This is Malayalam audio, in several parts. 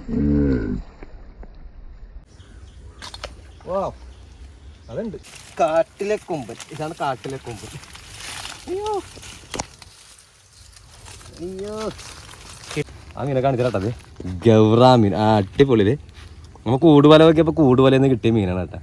ഓ അതുണ്ട് കാട്ടിലെ കൊമ്പൻ. ഇതാണ് കാട്ടിലെ കൊമ്പൻ. അയ്യോ അയ്യോ ആ മീനെ കാണിച്ചാട്ടത് ഗൗറാ മീൻ. ആ അടിപൊളിയില് നമ്മൾ കൂടുവല നോക്കിയപ്പോൾ കൂടുവലന്ന് കിട്ടിയ മീനാണ് കേട്ടാ.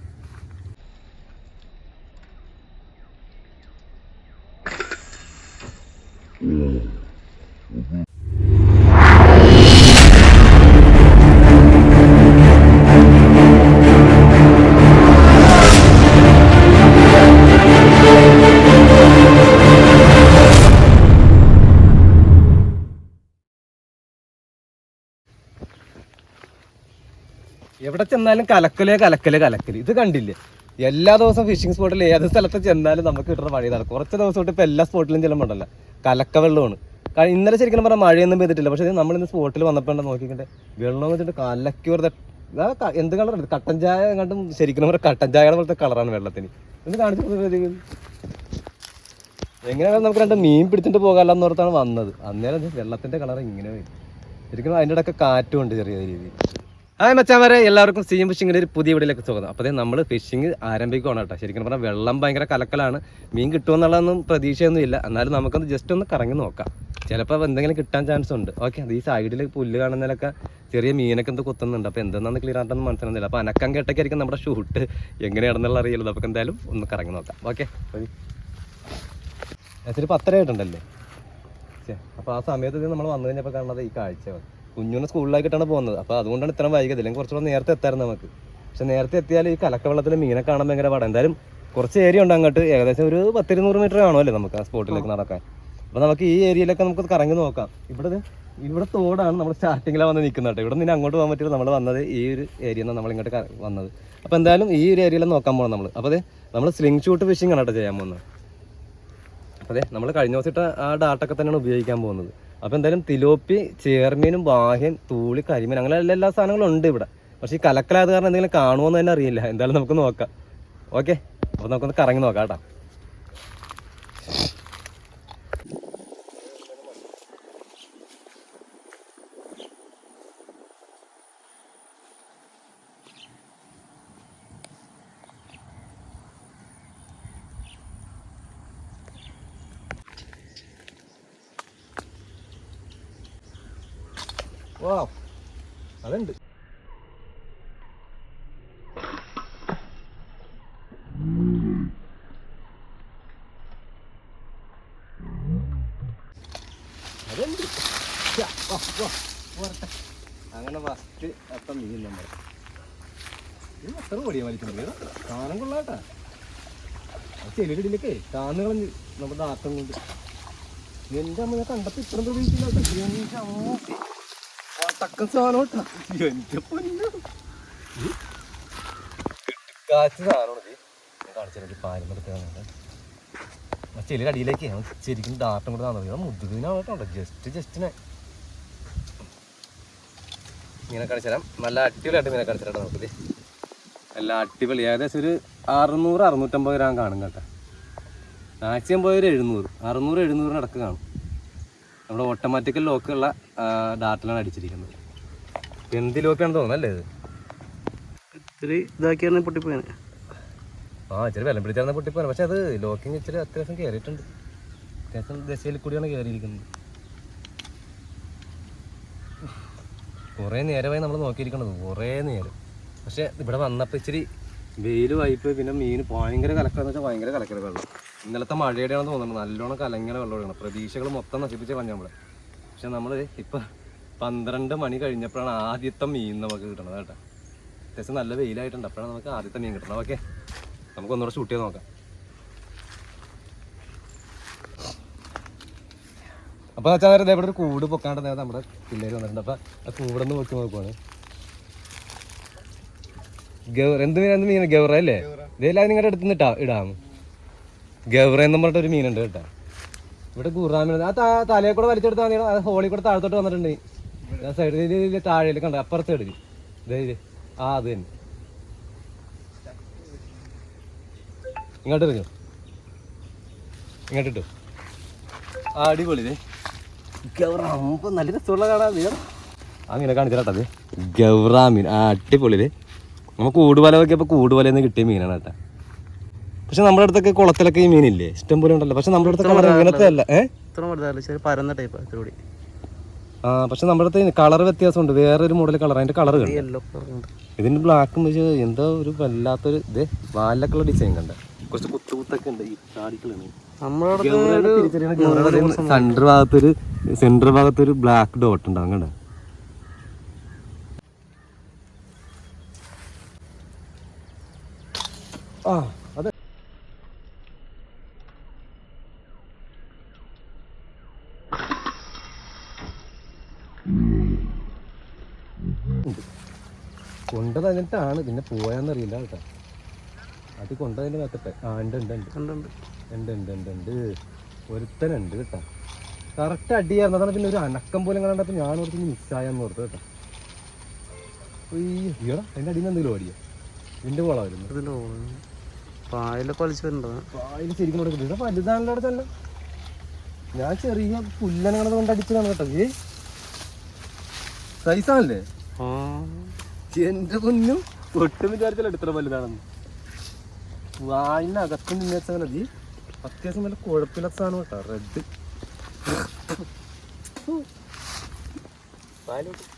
എവിടെ ചെന്നാലും കലക്കല് കലക്കല് കലക്കല്. ഇത് കണ്ടില്ലേ, എല്ലാ ദിവസവും ഫിഷിംഗ് സ്പോട്ടിൽ ഏത് സ്ഥലത്ത് ചെന്നാലും നമുക്ക് കിട്ടുന്ന പണി ഇതാണ്. കുറച്ച് ദിവസം തൊട്ട് ഇപ്പോൾ എല്ലാ സ്പോട്ടിലും ചെല്ലുമ്പോണ്ടല്ലോ കലക്ക വെള്ളമാണ്. ഇന്നലെ ശരിക്കും പറഞ്ഞാൽ മഴയൊന്നും പെയ്തിട്ടില്ല. പക്ഷേ നമ്മളിന്ന് സ്പോട്ടിൽ വന്നപ്പോൾ നോക്കിക്കണ്ടേ വെള്ളം വെച്ചിട്ട് കലക്കി വെറുതെ എന്ത് കളറാണ്, കട്ടൻ ചായ കണ്ടും ശരിക്കും പറഞ്ഞാൽ കട്ടൻ ചായയുടെ പോലത്തെ കളറാണ് വെള്ളത്തിന്. ഇത് കാണിച്ചു എങ്ങനെയാണ് നമുക്ക് രണ്ട് മീൻ പിടിച്ചിട്ട് പോകാമെന്ന് ഓർത്താണ് വന്നത്. അന്നേരം വെള്ളത്തിന്റെ കളർ ഇങ്ങനെ വരും. ശരിക്കും അതിൻ്റെ ഇടയ്ക്ക് കാറ്റും ഉണ്ട് ചെറിയ രീതിയിൽ. ഹായ് മച്ചാന്മാരെ, എല്ലാവർക്കും സീം ഫിഷിങ്ങിൻ്റെ ഒരു പുതിയ വീഡിയോയിലേക്ക് സ്വാഗതം. അപ്പോൾ നമ്മൾ ഫിഷിങ് ആരംഭിക്കുകയാണ് കേട്ടോ. ശരിക്കും പറഞ്ഞാൽ വെള്ളം ഭയങ്കര കലക്കലാണ്. മീൻ കിട്ടുമെന്നുള്ളതൊന്നും പ്രതീക്ഷയൊന്നും ഇല്ല. എന്നാലും നമുക്കൊന്ന് ജസ്റ്റ് ഒന്ന് കറങ്ങി നോക്കാം. ചിലപ്പോൾ എന്തെങ്കിലും കിട്ടാൻ ചാൻസ് ഉണ്ട്. ഓക്കെ, അത് ഈ സൈഡിൽ പുല്ല് കാണുന്നതിലൊക്കെ ചെറിയ മീനൊക്കെ എന്ത് കുത്തുന്നുണ്ട്. അപ്പോൾ എന്തെന്നാന്ന് ക്ലിയർ ആയിട്ടൊന്നും മനസ്സിലാകുന്നില്ല. അപ്പോൾ അനക്കം കേട്ടൊക്കെയായിരിക്കും നമ്മുടെ ഷൂട്ട് എങ്ങനെയാണെന്നുള്ള അറിയില്ല. അപ്പോൾ എന്തായാലും ഒന്ന് കറങ്ങി നോക്കാം. ഓക്കെ, ശരി 10 ആയിട്ടുണ്ടല്ലേ. അപ്പോൾ ആ സമയത്ത് നമ്മൾ വന്നു കഴിഞ്ഞപ്പോൾ കാണുന്നത് ഈ കാഴ്ച. കുഞ്ഞുനെ സ്കൂളിലാക്കിയിട്ടാണ് പോകുന്നത്. അപ്പോൾ അതുകൊണ്ടാണ് ഇത്രയും വൈകിയത്. അല്ലെങ്കിൽ കുറച്ചുകൂടെ നേരത്തെ എത്തായിരുന്നു നമുക്ക്. പക്ഷെ നേരത്തെ എത്തിയാൽ ഈ കലക്ക വെള്ളത്തിൽ മീനെ കാണാൻ ഭയങ്കര പാടാണ്. എന്തായാലും കുറച്ച് ഏരിയ ഉണ്ട് അങ്ങോട്ട്. ഏകദേശം ഒരു 10-200 മീറ്റർ കാണുമല്ലേ നമുക്ക് ആ സ്പോട്ടിലേക്ക് നടക്കാൻ. അപ്പോൾ നമുക്ക് ഈ ഏരിയയിലൊക്കെ നമുക്ക് കറങ്ങി നോക്കാം. ഇവിടെ തോടാണ്. നമ്മൾ സ്റ്റാർട്ടിങ്ങിലാണ് വന്ന് നിൽക്കുന്നത് കേട്ടോ. ഇവിടെ നിന്ന് അങ്ങോട്ട് പോകാൻ പറ്റില്ല. നമ്മൾ വന്നത് ഈ ഒരു ഏരിയയിൽ നിന്ന് നമ്മൾ ഇങ്ങോട്ട് വന്നത്. അപ്പോൾ എന്തായാലും ഈ ഒരു ഏരിയയിൽ നോക്കാൻ പോകണം നമ്മൾ. അപ്പോൾ നമ്മൾ സ്ലിംഗ് ഷൂട്ട് ഫിഷിംഗ് ആണ് കേട്ടോ ചെയ്യാൻ പോകുന്നത്. അതെ, നമ്മൾ കഴിഞ്ഞ ദിവസത്തെ ആ ഡാട്ടൊക്കെ തന്നെയാണ് ഉപയോഗിക്കാൻ പോകുന്നത്. അപ്പോൾ എന്തായാലും തിലോപ്പി, ചേർമീനും, ബാഹ്യൻ, തൂളി, കരിമീൻ അങ്ങനെ എല്ലാ സാധനങ്ങളും ഉണ്ട് ഇവിടെ. പക്ഷേ ഈ കലക്കലായത് കാരണം എന്തെങ്കിലും കാണുമോ എന്ന് തന്നെ അറിയില്ല. എന്തായാലും നമുക്ക് നോക്കാം. ഓക്കെ, അപ്പോൾ നമുക്കൊന്ന് കറങ്ങി നോക്കാം കേട്ടോ. ഓ അതുണ്ട്. അങ്ങനെ ഫസ്റ്റ് അപ്പം മീൻ നമ്മൾ ഇത് അത്ര പൊടിയാ വലിക്കുന്നത്. സാധനം കൊള്ളാട്ടാ. ചെളിയിലൊക്കെ കാന്നുകളഞ്ഞ് നമ്മുടെ ആട്ടം കൊണ്ട്. എൻ്റെ അമ്മ ഞാൻ കണ്ടപ്പോൾ ഇത്രയും പ്രതീക്ഷിച്ചില്ല. തക്കം സാധനം എൻ്റെ പൊന്നു കാച്ച സാധനമാണ്. കാണിച്ചു പാരമ്പര്യത്തിലാണ് ചെളിയുടെ അടിയിലേക്ക് ശരിക്കും ഡാട്ടം കൂടെ താന്നു മുതുകിനാണ് കേട്ടോ. ജസ്റ്റിനെ മീനെ കാണിച്ചു തരാം. നല്ല അടിപൊളിയായിട്ട് മീനെ കാണിച്ചു തരാം നമുക്കിത്. നല്ല അടിപൊളി. ഏകദേശം ഒരു 600-650 ഗ്രാം കാണും കേട്ടോ. മാക്സിമം പോയൊരു 600-700 ഇടക്ക് കാണും. നമ്മുടെ ഓട്ടോമാറ്റിക്കൽ ലോക്കുള്ള ഡാറ്റിലാണ് അടിച്ചിരിക്കുന്നത്. എന്ത് ലോക്കാണെന്ന് തോന്നുന്നല്ലേ ഇത്? ഇത്തിരി ഇതാക്കിയാണ് പൊട്ടിപ്പോയത്. ഇച്ചിരി വിലം പിടിച്ചായിരുന്ന പൊട്ടിപ്പോയാണ്. പക്ഷെ അത് ലോക്കിങ് ഇച്ചിരി അത്യാവശ്യം കയറിയിട്ടുണ്ട്. അത്യാവശ്യം ദശയിൽ കൂടിയാണ് കയറിയിരിക്കുന്നത്. കുറേ നേരമായി നമ്മൾ നോക്കിയിരിക്കണത്, കുറേ നേരം. പക്ഷെ ഇവിടെ വന്നപ്പോൾ ഇച്ചിരി വെയിൽ വായ്പ, പിന്നെ മീൻ ഭയങ്കര കലക്കാന്ന് വെച്ചാൽ ഭയങ്കര കലക്കല വെള്ളം. ഇന്നലത്തെ മഴയുടെയാണെന്ന് തോന്നുന്നത്. നല്ലോണം കലങ്ങിയ വെള്ളമാണ്. പ്രതീക്ഷകൾ മൊത്തം നശിപ്പിച്ച് കളഞ്ഞ നമ്മളെ. പക്ഷെ നമ്മൾ ഇപ്പം 12 മണി കഴിഞ്ഞപ്പോഴാണ് ആദ്യത്തെ മീൻ നമുക്ക് കിട്ടണത് കേട്ടോ. അത്യാവശ്യം നല്ല വെയിലായിട്ടുണ്ട്. അപ്പോഴാണ് നമുക്ക് ആദ്യത്തെ മീൻ കിട്ടണം. ഓക്കെ, നമുക്കൊന്നുകൂടെ ഷൂട്ട് ചെയ്ത് നോക്കാം. അപ്പോൾ വെച്ചാൽ നേരം ഇവിടെ ഒരു കൂട് പൊക്കാണ്ട് നേരം നമ്മുടെ പിള്ളേർ വന്നിട്ടുണ്ട്. അപ്പോൾ ആ കൂടൊന്ന് പൊക്കി നോക്കുവാണ്. എന്ത് മീൻ? ഗൗറ അല്ലേ? ഇതെല്ലാം നിങ്ങളുടെ അടുത്ത് നിന്ന് ഇടാം. ഗൗറ എന്ന് പറഞ്ഞിട്ടൊരു മീനുണ്ട് കേട്ടോ. ഇവിടെ ഗുറാമീൻ. ആ തലയെ കൂടെ വലിച്ചെടുത്താൽ മതി. അത് ഹോളി കൂടെ താഴത്തോട്ട് വന്നിട്ടുണ്ട്. ആ സൈഡിൽ താഴേൽ കണ്ട അപ്പുറത്തെ സൈഡിൽ ഇത് അത് തന്നെ. ഇങ്ങോട്ട് എറിഞ്ഞു, ഇങ്ങോട്ടിട്ടു. അടിപൊളി. ഗൗറ നല്ല രസമുള്ള കാണാൻ. ആ മീനെ കാണിച്ചാട്ടത് ഗൗറ മീൻ. ആ അടിപൊളിയില് നമ്മൾ കൂടുവല നോക്കിയപ്പോൾ കൂടുവലന്ന് കിട്ടിയ മീനാണ് കേട്ടാ. പക്ഷെ നമ്മുടെ അടുത്തൊക്കെ കുളത്തിലൊക്കെ ഈ മീനില്ലേ ഇഷ്ടം പോലെ ഉണ്ടല്ലോ. പക്ഷെ നമ്മുടെ അടുത്ത് കളർ ഇങ്ങനത്തെ അല്ല. പരന്ന ടൈപ്പ് ഇത്തിരി. ആ പക്ഷെ നമ്മുടെ അടുത്ത് കളർ വ്യത്യാസമുണ്ട്. വേറൊരു മോഡൽ കളർ. അതിന്റെ കളർ കണ്ട യെല്ലോ കളർ. ഇതിന്റെ ബ്ലാക്കും വെച്ച് എന്തോ ഒരു വല്ലാത്തൊരു ഇത് വാലൊക്കെയുള്ള ഡിസൈൻ കണ്ട. കുറച്ച് കുത്തൊക്കെ ഉണ്ട് ഈ താടിക്കളാണ്. സെന്റർ ഭാഗത്തൊരു ബ്ലാക്ക് ഡോട്ട് ഉണ്ടാവും കണ്ട. ആ അതെ. കൊണ്ട തന്നിട്ടാണ് പിന്നെ പോയാന്നറിയില്ല കേട്ടോ. അത് കൊണ്ടതിന്റെ കത്തിട്ടെ. ആ ഉണ്ട് ഉണ്ട് ഉണ്ട് ഉണ്ട് ഉണ്ട് ഉണ്ട് ഉണ്ട് ഉണ്ട് ഒരുത്തനുണ്ട് കേട്ടോ. കറക്റ്റ് അടിയായിരുന്നു. അതാണ് പിന്നെ ഒരു അനക്കം പോലെ കണ്ടപ്പോൾ ഞാൻ ഓർത്ത് മിസ്സായെന്ന് ഓർത്ത് കേട്ടോ. അയ്യോ അതിൻ്റെ അടിയിൽ നിന്ന് എന്തെങ്കിലും ഓടിയോ? ഇതിന്റെ കോളായിരുന്നു. പായൽ ശരിക്കും ഇവിടെ വലുതാണല്ലോ തന്നെ. ഞാൻ ചെറിയ പുല്ലനങ്ങളെ കൊണ്ട് അടിച്ചതാണ് കേട്ടോ. സൈസാണല്ലേ എന്റെ പൊന്നും. ഒട്ടും വിചാരിച്ചാൽ എടുത്ര വലുതാണെന്ന്. വായിനകത്ത് നിന്ന് വെച്ചാൽ മതി. അത്യാവശ്യം നല്ല കുഴപ്പമില്ലാത്ത സാധനം കേട്ടോ. റെഡ്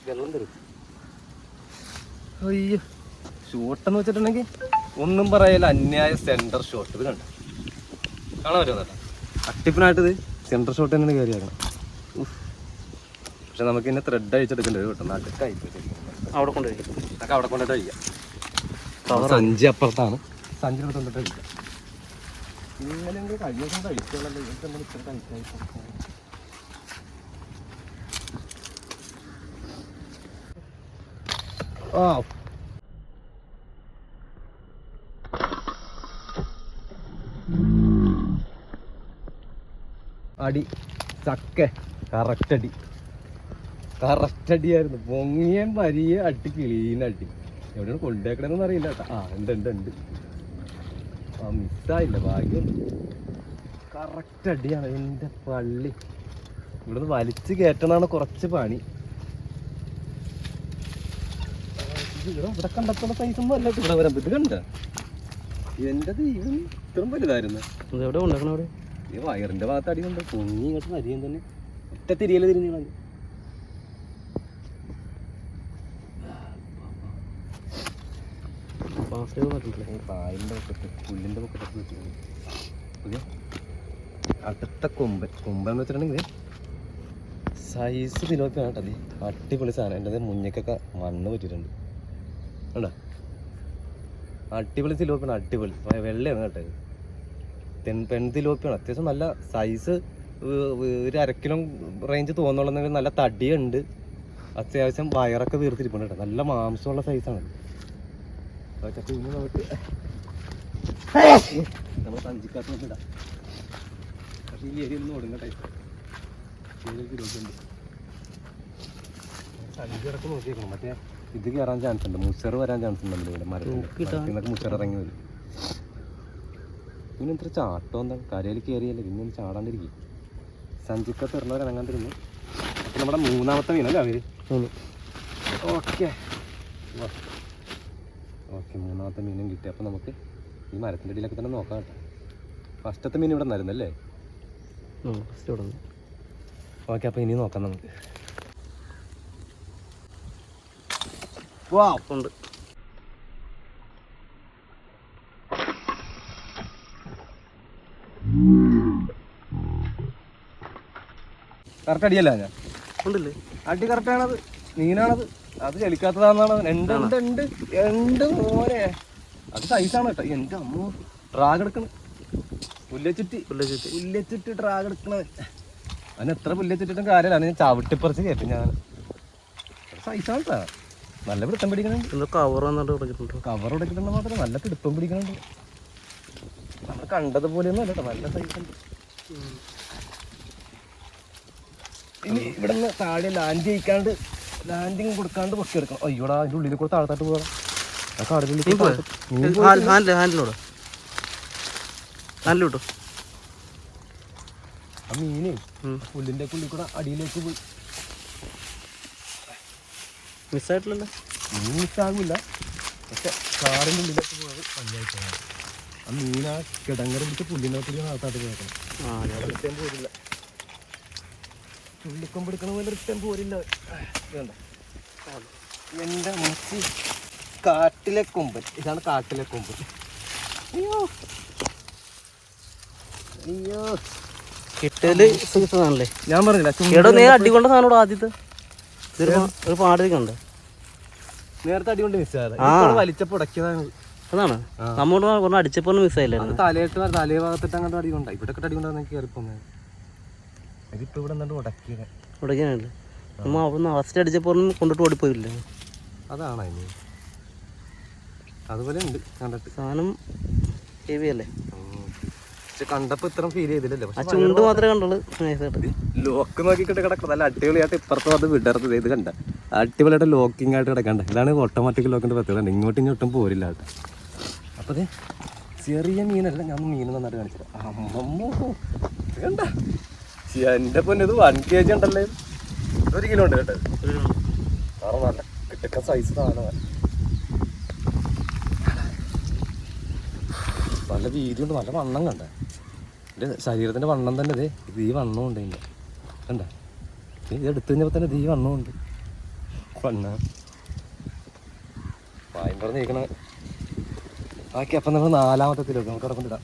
വെള്ളം തരും. അയ്യോ ഷോട്ടെന്ന് വെച്ചിട്ടുണ്ടെങ്കിൽ ഒന്നും പറയല. അന്യായ സെന്റർ ഷോട്ട്. ഇത് കണ്ട കാണാൻ പറ്റുമോ കേട്ടോ. അട്ടിപ്പിനായിട്ട് ഇത് സെന്റർ ഷോട്ട് തന്നെയാണ് കയറിയാക്കണം. പക്ഷെ നമുക്ക് ഇന്നെ ത്രെഡ് അഴിച്ചെടുക്കേണ്ടി വരും കേട്ടോ. നടുക്ക് അയച്ചു അവിടെ കൊണ്ടുപോയി അതൊക്കെ അവിടെ കൊണ്ടിട്ട് കഴിക്കാം. സഞ്ചി അപ്പുറത്താണ്. സഞ്ചിയുടെ കൊണ്ടിട്ട് കഴിക്കാം. ഇങ്ങനെയെങ്കിലും കഴിഞ്ഞ ദിവസം കഴിച്ചോളല്ലോ. ഇത്ര കഴിക്കാൻ അടി ചക്ക കറക്റ്റ് അടിയായിരുന്നു. പൊങ്ങിയും പരിയ അടി ക്ലീൻ അടി. എവിടെയാണ് കൊണ്ടേക്കണെന്നൊന്നും അറിയില്ല കേട്ടോ. ആ ഉണ്ട് ഉണ്ട് ഉണ്ട്. ആ മിസ്സായില്ല ഭാഗ്യം. കറക്റ്റ് അടിയാണ്. എൻ്റെ പള്ളി ഇവിടുന്ന് വലിച്ച് കയറ്റണതാണ് കുറച്ച് പണി. ഇവിടെ കണ്ടെത്തുന്ന സൈസൊന്നും അല്ല ഇവിടെ വരാൻ. ഇത് കണ്ട എൻ്റെ ദൈവം ഇത്രയും വലുതായിരുന്നു. എവിടെ കൊണ്ടുവരണം? അവിടെ ഈ വയറിന്റെ ഭാഗത്ത് അടി കൊണ്ട് പൊങ്ങി ഇങ്ങോട്ട് വരികയും തന്നെ ഒറ്റ തിരിയല് തിരിഞ്ഞു കളഞ്ഞു. പായലിന്റെ പൊക്കത്ത് പുല്ലിന്റെ പൊക്കത്തൊക്കെ വെച്ചിട്ടുണ്ട്. അടുത്ത കൊമ്പെന്ന് വെച്ചിട്ടുണ്ടെങ്കിൽ സൈസ് തിലോപ്പി ആണ് കേട്ടത്. അടിപൊളി സാധനം. എൻ്റെ മുന്നേക്കൊക്കെ മണ്ണ് പറ്റിയിട്ടുണ്ട് കണ്ടോ. അടിപൊളി തിലോപ്പിയാണ്. അടിപൊളി വെള്ളയാണ് കേട്ടത്. പെൺ തിലോപ്പിയാണ്. അത്യാവശ്യം നല്ല സൈസ്. ഒരു 1/2 കിലോ റേഞ്ച് തോന്നുന്നുണ്ടെങ്കിൽ നല്ല തടിയുണ്ട്. അത്യാവശ്യം വയറൊക്കെ വീർത്തിരിപ്പുണ്ട് കേട്ടോ. നല്ല മാംസമുള്ള സൈസാണ്. അതൊക്കെ പിന്നെ നമുക്ക് നമ്മൾ സഞ്ചിക്കകത്ത് നമുക്ക് ഇടാം. പക്ഷേ ഈ ഏരിയയിൽ നിന്ന് ഒടുങ്ങട്ടെ. സഞ്ചി കിടക്ക് നോക്കിയേക്കണം. മറ്റേ ഇത് കയറാൻ ചാൻസ് ഉണ്ട്. മുച്ചർ വരാൻ ചാൻസ് ഉണ്ട്. നമ്മുടെ ഇവിടെ മരത്തിൽ മുച്ചർ ഇറങ്ങി വരും. പിന്നെ ഇത്ര ചാട്ടം എന്താണ് കരയിൽ കയറിയല്ലേ. പിന്നെ ഒന്ന് ചാടാണ്ടിരിക്കും. സഞ്ചിക്കത്ത് ഇറങ്ങുന്നവർ ഇറങ്ങാണ്ടിരുന്നു. അപ്പം നമ്മുടെ 3ാമത്തെ മീനല്ലേ അവര്. ഓക്കെ ഓക്കെ 3ാമത്തെ മീനും കിട്ടി. അപ്പം നമുക്ക് ഈ മരത്തിൻ്റെ ഇടയിലൊക്കെ തന്നെ നോക്കാം കേട്ടോ. ഫസ്റ്റത്തെ മീൻ ഇവിടെ നിന്നായിരുന്നല്ലേ. ഓക്കെ അപ്പം ഇനി നോക്കാം നമുക്ക്. ഉണ്ട് കറക്റ്റ് അടിയല്ല ഞാൻ ഉണ്ടല്ലേ. അടി കറക്റ്റാണത്. മീനാണത്. അത് ചലിക്കാത്തതാണെന്നാണ്. രണ്ട് മോനെ അത് സൈസാണ് കേട്ടോ. എൻ്റെ അമ്മ ഡ്രാഗ് എടുക്കണ്. പുല്ലച്ചുറ്റി ഡ്രാഗ് എടുക്കണത്. അതിന് എത്ര പുല്ലച്ചിട്ടും കാര്യമില്ല. അതിന് ചവിട്ടിപ്പറിച്ച് കയറ്റും ഞാൻ. സൈസാണ് കേട്ടോ. നല്ല പിടുത്തം പിടിക്കണുണ്ട്. കവർ ഉടക്കിട്ടുണ്ട് മാത്രമല്ല നല്ല പിടുത്തം പിടിക്കണുണ്ട്. നമ്മൾ കണ്ടതുപോലെയൊന്നും അല്ല കേട്ടോ. നല്ല സൈസുണ്ട്. ഇനി ഇവിടെ നിന്ന് താഴെ ലാൻഡിങ് കൊടുക്കാണ്ട് പൊക്കിയെടുക്കണം. അയ്യോടാ അതിൻ്റെ ഉള്ളിൽ കൂടെ താഴത്താട്ട് പോകാം. ആ കടലിലേക്ക് ഹാൻഡിലോട്ടോ. ആ മീന് പുല്ലിൻ്റെ ഉള്ളിൽ കൂടെ അടിയിലേക്ക് പോയി. മിസ്സായിട്ടില്ലല്ലോ. മീൻ മിസ്സാകില്ല, പക്ഷെ കാറിൻ്റെ ഉള്ളിലേക്ക് പോയത് പഞ്ചായത്താണ്. ആ മീൻ ആ കിടങ്ങര പിടിച്ച് പുല്ലിനോട്ടിൽ ഭാഗത്തായിട്ട് പോയേക്കണം. റിട്ടേൺ പോരില്ല, പുള്ളിക്കൊമ്പ് എടുക്കണ പോലെ റിട്ടേൺ പോരില്ല. വേണ്ട, എൻ്റെ മുച്ചി കാട്ടിലെ കൊമ്പൻ. ഇതാണ് കാട്ടിലെ കൊമ്പൻ. അയ്യോ അയ്യോ, കിട്ടല് കിട്ടുന്നതാണല്ലേ. ഞാൻ പറഞ്ഞില്ല എടോ നീ അടികൊണ്ട സാധനം ആദ്യത്തെ ഒരു പാടിരിക്കണ്ട്. നേരത്തെ അടികൊണ്ട് മിസ്സായത് വലിച്ചപ്പോ ഉടക്കിയതാണ്. അതാണ് നമ്മോട് പറഞ്ഞ അടിച്ചപ്പോ മിസ്സായില്ലായിരുന്നു. തലയിട്ട് തലേ ഭാഗത്തിട്ട് അങ്ങോട്ട് അടികൊണ്ട, ഇവിടെ അടികൊണ്ടാണ് കയറിപ്പോന്നെ. ഇതിപ്പോ ഇവിടെ എന്നിട്ട് ഉടക്കിയത് ഉടക്കാനല്ലേ. നമ്മ അവിടുന്ന് ഫസ്റ്റ് അടിച്ചപ്പോ കൊണ്ടിട്ട് ഓടിപ്പോയില്ലേ. അതാണ് അതിന് അതുപോലെ ഉണ്ട് കണ്ടിട്ട്. സാധനം ഹെവി അല്ലേ. പക്ഷെ കണ്ടപ്പോ ഇത്രയും ഫീൽ ചെയ്തില്ലല്ലോ. ആ ചുണ്ട് മാത്രമേ കണ്ടുള്ളൂ. ലോക്ക് നോക്കിക്കിട്ട് കിടക്കുന്നത് നല്ല അടിപൊളിയായിട്ട് ഇപ്പുറത്ത് വന്ന് വിടർത്തത്. ഇത് കണ്ട അടിപൊളിയായിട്ട് ലോക്കിംഗ് ആയിട്ട് കിടക്കണ്ട. ഇതാണ് ഓട്ടോമാറ്റിക് ലോക്കിന്റെ പ്രത്യേകത. ഇങ്ങോട്ടും ഇങ്ങോട്ടും പോരില്ല കേട്ടോ. അപ്പൊ അതെ ചെറിയ മീനല്ല, ഞാൻ മീൻ നന്നായിട്ട് കാണിച്ചത്. അമ്മമ്മോ കണ്ട എന്റെ പൊന്നെ, ഇത് 1 kg ഉണ്ടല്ലേ. 1 കിലോ ഉണ്ട് കേട്ടോ. കാരണം നല്ല കിട്ടക്ക സൈസ് സാധനമാണ്. നല്ല വീതിയുണ്ട്, നല്ല വണ്ണം കണ്ട. എൻ്റെ ശരീരത്തിൻ്റെ വണ്ണം തന്നെ ഇതേ ഇത് ഈ വണ്ണം ഉണ്ട്. ഇതിൻ്റെ കണ്ട ഇത് എടുത്തു കഴിഞ്ഞപ്പോൾ തന്നെ ഇത് ഈ വണ്ണം ഉണ്ട്. വണ്ണ വായും പറഞ്ഞിരിക്കണ ബാക്കി. അപ്പം നമ്മൾ 4ാമത്തെ കിലോക്ക് നമുക്ക് ഇറക്കൊണ്ടിടാം.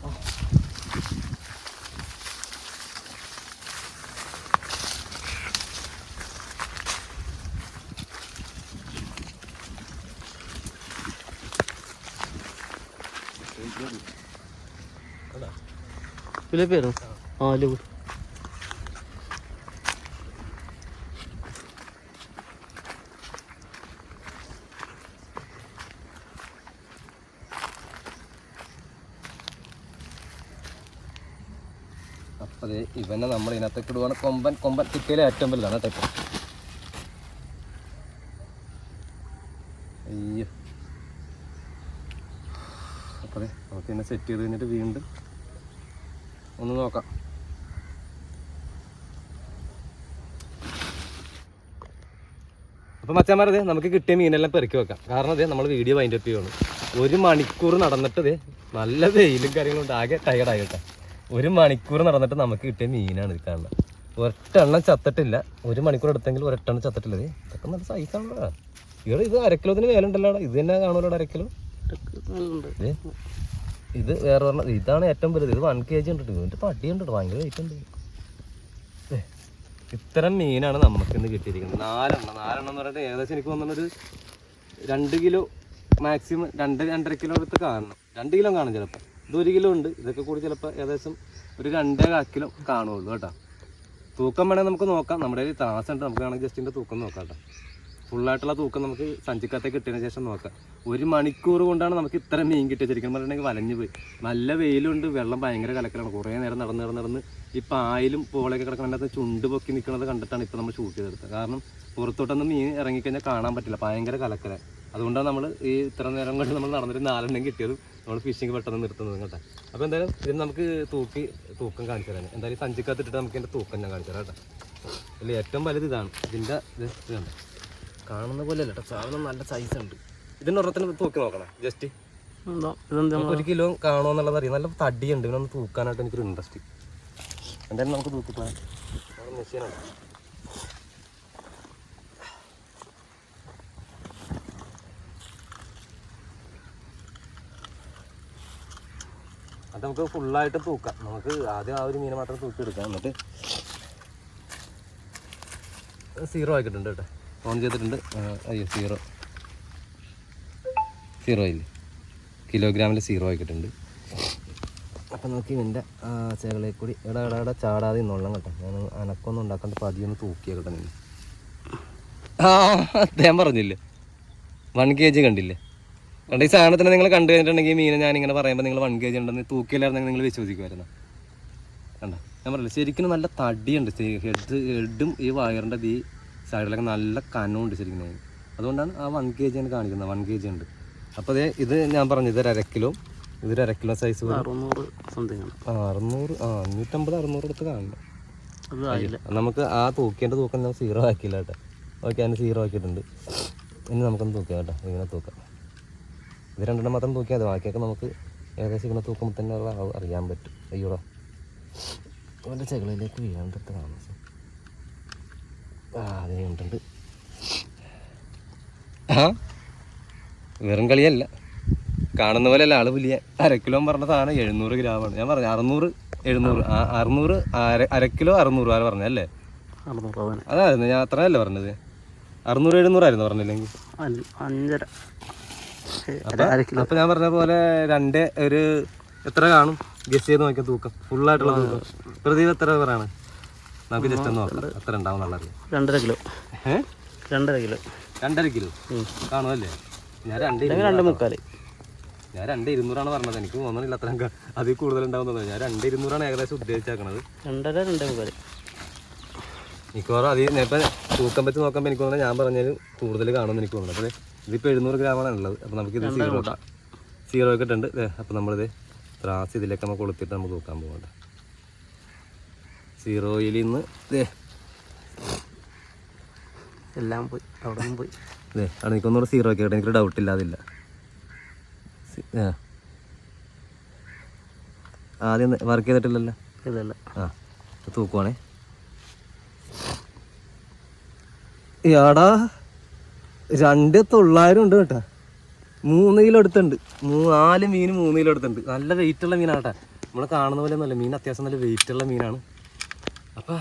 പേരും ആ അല്ലേ. അപ്പത് ഇവനെ നമ്മൾ ഇതിനകത്തേക്ക് ഇടുവാണ്. കൊമ്പൻ കൊമ്പൻ കിട്ടിയാലേ ഏറ്റവും വലുതാണ് കേട്ടോ. അയ്യോ, അപ്പതേ നമുക്ക് ഇതിനെ സെറ്റ് ചെയ്ത് കഴിഞ്ഞിട്ട് വീണ്ടും ഒന്ന് നോക്കാം. അപ്പോൾ മച്ചാന്മാരത് നമുക്ക് കിട്ടിയ മീനെല്ലാം പെറുക്കി വെക്കാം. കാരണം അതേ നമ്മൾ വീഡിയോ വൈൻഡ് അപ്പ് ചെയ്യുകയാണ്. 1 മണിക്കൂർ നടന്നിട്ട് ഇതേ നല്ല വെയിലും കാര്യങ്ങളുണ്ട്. ആകെ ടയർഡായി കേട്ടോ. 1 മണിക്കൂർ നടന്നിട്ട് നമുക്ക് കിട്ടിയ മീനാണ് ഇത് കാണുന്നത്. ഒരെണ്ണം ചത്തിട്ടില്ല. 1 മണിക്കൂർ എടുത്തെങ്കിൽ ഒരെണ്ണം ചത്തിട്ടില്ല. ഇതൊക്കെ നല്ല സൈസാണല്ലോ. ഇത് 1/2 കിലോത്തിന് വേല ഉണ്ടല്ലോ. ഇത് തന്നെ കാണുമല്ലോ 1/2 കിലോ. ഇത് വേറെ പറഞ്ഞ ഇതാണ് ഏറ്റവും വലുത്. ഇത് 1 kg ഉണ്ട്. ഇതിൻ്റെ തടിയുണ്ട്, ഭയങ്കര വെയിറ്റ് ഉണ്ട്. ഇത്തരം മീനാണ് നമുക്ക് ഇന്ന് കിട്ടിയിരിക്കുന്നത്. 4 എണ്ണം എന്ന് പറയുന്നത് ഏകദേശം എനിക്ക് തോന്നുന്നൊരു 2 കിലോ മാക്സിമം 2-2.5 കിലോ അടുത്ത് കാണണം. 2 കിലോ കാണും ചിലപ്പോൾ. ഇത് 1 കിലോ ഉണ്ട്. ഇതൊക്കെ കൂടി ചിലപ്പോൾ ഏകദേശം ഒരു 2.25 കിലോ കാണുള്ളൂ കേട്ടോ. തൂക്കം വേണമെങ്കിൽ നമുക്ക് നോക്കാം. നമ്മുടെ കയ്യിൽ താസുണ്ട്, നമുക്ക് വേണമെങ്കിൽ ജസ്റ്റ് ഇതിൻ്റെ തൂക്കം നോക്കാം കേട്ടോ. ഫുള്ളായിട്ടുള്ള തൂക്കം നമുക്ക് സഞ്ചിക്കകത്തേക്ക് കിട്ടിയതിന് ശേഷം നോക്കാം. 1 മണിക്കൂർ കൊണ്ടാണ് നമുക്ക് ഇത്ര മീൻ കിട്ടിയത്. ശരിക്കും പറഞ്ഞിട്ടുണ്ടെങ്കിൽ വലഞ്ഞു പോയി. നല്ല വെയിലുണ്ട്, വെള്ളം ഭയങ്കര കലക്കലാണ്. കുറേ നേരം നടന്ന് ഈ പായലും പോളയൊക്കെ കിടക്കുന്നതിനകത്ത് ചുണ്ട് പൊക്കി നിൽക്കുന്നത് കണ്ടിട്ടാണ് ഇപ്പോൾ നമ്മൾ ഷൂട്ട് ചെയ്തെടുത്തത്. കാരണം പുറത്തോട്ടൊന്നും മീൻ ഇറങ്ങിക്കഴിഞ്ഞാൽ കാണാൻ പറ്റില്ല, ഭയങ്കര കലക്കല. അതുകൊണ്ടാണ് നമ്മൾ ഈ ഇത്ര നേരം കൊണ്ട് നമ്മൾ നടന്നിട്ട് 4 എണ്ണം കിട്ടിയതും നമ്മൾ ഫിഷിങ് പെട്ടെന്ന് നിർത്തുന്നത് കേട്ടോ. അപ്പോൾ എന്തായാലും ഇതിന് നമുക്ക് തൂക്കം കാണിച്ചു തരാൻ. എന്തായാലും സഞ്ചിക്കകത്തിട്ടിട്ട് നമുക്ക് ഇതിൻ്റെ തൂക്കം ഞാൻ കാണിച്ചു തരാം കേട്ടോ. അതിൽ ഏറ്റവും വലുത് ഇതാണ്. ഇതിൻ്റെ ഇത് കണ്ടോ, കാണുന്ന പോലെ അല്ല കേട്ടോ, സാധനം നല്ല സൈസ് ഉണ്ട്. ഇതിൻ്റെ ഒരത്തിന് തൂക്കി നോക്കണം ജസ്റ്റ്. 1 കിലോ കാണുമോ എന്നുള്ളത് അറിയാം. നല്ല തടിയുണ്ട്. ഇതിനൊന്ന് തൂക്കാനായിട്ട് എനിക്കൊരു ഇൻട്രസ്റ്റ്. എന്തായാലും നമുക്ക് തൂക്കിപ്പോകാം. മെഷീനാണ്. അത് നമുക്ക് ഫുള്ളായിട്ട് തൂക്കാം. നമുക്ക് ആദ്യം ആ ഒരു മീനെ മാത്രം തൂക്കിയെടുക്കാം. എന്നിട്ട് 0 ആക്കിയിട്ടുണ്ട് കേട്ടോ. ഓൺ ചെയ്തിട്ടുണ്ട്. അയ്യോ 0 ഇല്ലേ, കിലോഗ്രാമിൽ 0 ആക്കിയിട്ടുണ്ട്. അപ്പം നമുക്ക് ഇതിൻ്റെ ചേകളയിൽ കൂടി ഇവിടെ ചാടാതെ നിന്നോളാം കേട്ടോ. ഞാൻ അനക്കൊന്നും ഉണ്ടാക്കാണ്ട് പതിയൊന്ന് തൂക്കിയാക്കട്ടെ. നിങ്ങൾ അദ്ദേഹം പറഞ്ഞില്ലേ 1 kg കണ്ടില്ലേ. കണ്ട ഈ സാധനത്തിന് നിങ്ങൾ കണ്ടു കഴിഞ്ഞിട്ടുണ്ടെങ്കിൽ മീനെ ഞാനിങ്ങനെ പറയുമ്പോൾ നിങ്ങൾ 1 kg ഉണ്ടെന്ന് തൂക്കിയില്ലായിരുന്നെങ്കിൽ നിങ്ങൾ വിശ്വസിക്കുമായിരുന്നു. കണ്ട ഞാൻ പറഞ്ഞില്ല, ശരിക്കും നല്ല തടിയുണ്ട്. ഹെഡും ഈ വയറിൻ്റെ ഈ സൈഡിലൊക്കെ നല്ല കനമുണ്ട് ശരിക്കും. അതുകൊണ്ടാണ് ആ 1 kg ആണ് കാണിക്കുന്നത്. 1 kg ഉണ്ട്. അപ്പോൾ ഇത് ഞാൻ പറഞ്ഞു, ഇതൊരു 1/2 കിലോ, ഇതൊരു 1/2 കിലോ സൈസ് 600 സംതിങ് 600 550-600 അടുത്ത് കാണണം. നമുക്ക് ആ തൂക്കേണ്ട തൂക്കം ഞാൻ 0 ആക്കിയില്ല കേട്ടോ. ഓക്കെ, അതിന് 0 ആക്കിയിട്ടുണ്ട്. ഇനി നമുക്കൊന്ന് തൂക്കാം കേട്ടോ, ഇങ്ങനെ തൂക്കാം. ഇത് രണ്ടെണ്ണം മാത്രം തൂക്കിയാൽ മതി, ബാക്കിയൊക്കെ നമുക്ക് ഏകദേശം ഇങ്ങനെ തൂക്കുമ്പോൾ തന്നെ അറിയാൻ പറ്റും. അയ്യോടാ അവൻ്റെ ചെകളിലേക്ക് വീഴാണ്ടത്ത് താമസം. അതേ ഉണ്ടുണ്ട്. വെറും കളിയല്ല, കാണുന്ന പോലെ അല്ല. ആള് വലിയ 1/2 കിലോ പറഞ്ഞ സാധനം 700 ഗ്രാമാണ്. ഞാൻ പറഞ്ഞു 600 700 600 1/2 കിലോ 600 ആര് പറഞ്ഞല്ലേ? അതായിരുന്നു ഞാൻ അത്രയല്ലേ പറഞ്ഞത്. 600 700 ആയിരുന്നു പറഞ്ഞില്ലെങ്കിൽ. അപ്പൊ ഞാൻ പറഞ്ഞ പോലെ ഒരു എത്ര കാണും ഗസ് ചെയ്ത് നോക്കിയാൽ തൂക്കം ഫുള്ളായിട്ടുള്ള തൂക്കം. പ്രദീപ് എത്ര പറയാണ്? നമുക്ക് ജസ്റ്റ് ഒന്ന് നോക്കാം എത്ര ഉണ്ടാവും എന്നുള്ളത്. 2.5 കിലോ 2.5 കിലോ 2.5 കിലോ കാണുമല്ലേ? ഞാൻ 2.3 ഞാൻ 2.200 പറഞ്ഞത്. എനിക്ക് തോന്നുന്നില്ല അത്രയും അതിൽ കൂടുതൽ ഉണ്ടാവുന്നത്. ഞാൻ 2.200 ഏകദേശം ഉദ്ദേശിച്ചേക്കണത്. 2.5 മിക്കവാറും അതിൽ ഇപ്പം തൂക്കം വെച്ച് നോക്കുമ്പോൾ എനിക്ക് തോന്നുന്നത് ഞാൻ പറഞ്ഞാൽ കൂടുതൽ കാണുമെന്ന് എനിക്ക് തോന്നുന്നത്. അപ്പോൾ ഇതിപ്പോൾ 700 ഗ്രാമാണ് ഉള്ളത്. അപ്പോൾ നമുക്കിത് സീറോ ഒക്കെ ഇട്ടുണ്ട്. അപ്പോൾ നമ്മളിത് ത്രാസ് ഇതിലേക്ക് നമ്മൾ കൊളുത്തിട്ട് നമുക്ക് തൂക്കാൻ പോകണ്ട. സീറോയിൽ നിന്ന് എല്ലാം പോയി, അവിടെ പോയി. അവിടെ എനിക്കൊന്നുകൂടെ സീറോ ഒക്കെ കേട്ടോ, എനിക്കൊരു ഡൗട്ട് ഇല്ലാതില്ല. ആദ്യം വർക്ക് ചെയ്തിട്ടില്ലല്ലോ. ഇതല്ല. തൂക്കുവാണേ. യാടാ 2,900 ഉണ്ട് കേട്ടോ. 3 കിലോ എടുത്തുണ്ട്. 4 മീൻ 3 കിലോ എടുത്തുണ്ട്. നല്ല വെയിറ്റുള്ള മീനാണ് കേട്ടോ. നമ്മൾ കാണുന്ന പോലെ ഒന്നുമല്ല, മീൻ അത്യാവശ്യം നല്ല വെയിറ്റുള്ള മീനാണ്. അപ്പോൾ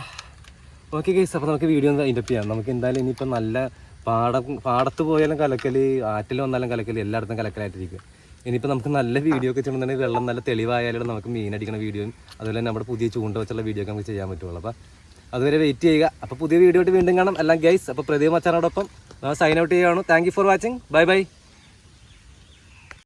ഓക്കെ ഗൈസ്, അപ്പോൾ നമുക്ക് വീഡിയോ വൈൻഡപ്പ് ചെയ്യാം. നമുക്ക് എന്തായാലും ഇനിയിപ്പോൾ നല്ല പാടത്ത് പോയാലും കലക്കൽ, ആറ്റിൽ വന്നാലും കലക്കൽ, എല്ലായിടത്തും കലക്കലായിട്ടിരിക്കും. ഇനിയിപ്പോൾ നമുക്ക് നല്ല വീഡിയോ ഒക്കെ ചെയ്യുന്നുണ്ടെങ്കിൽ വെള്ളം നല്ല തെളിവായാലും നമുക്ക് മീൻ അടിക്കുന്ന വീഡിയോയും അതുപോലെ തന്നെ നമ്മുടെ പുതിയ ചൂണ്ട വെച്ചുള്ള വീഡിയോ ഒക്കെ നമുക്ക് ചെയ്യാൻ പറ്റുള്ളൂ. അപ്പോൾ അതുവരെ വെയിറ്റ് ചെയ്യുക. അപ്പോൾ പുതിയ വീഡിയോ ആയിട്ട് വീണ്ടും കാണാം എല്ലാം ഗൈസ്. അപ്പോൾ പ്രദീപ് മച്ചാനോടൊപ്പം സൈൻ ഔട്ട് ചെയ്യുകയാണ്. Thank you for watching. Bye bye.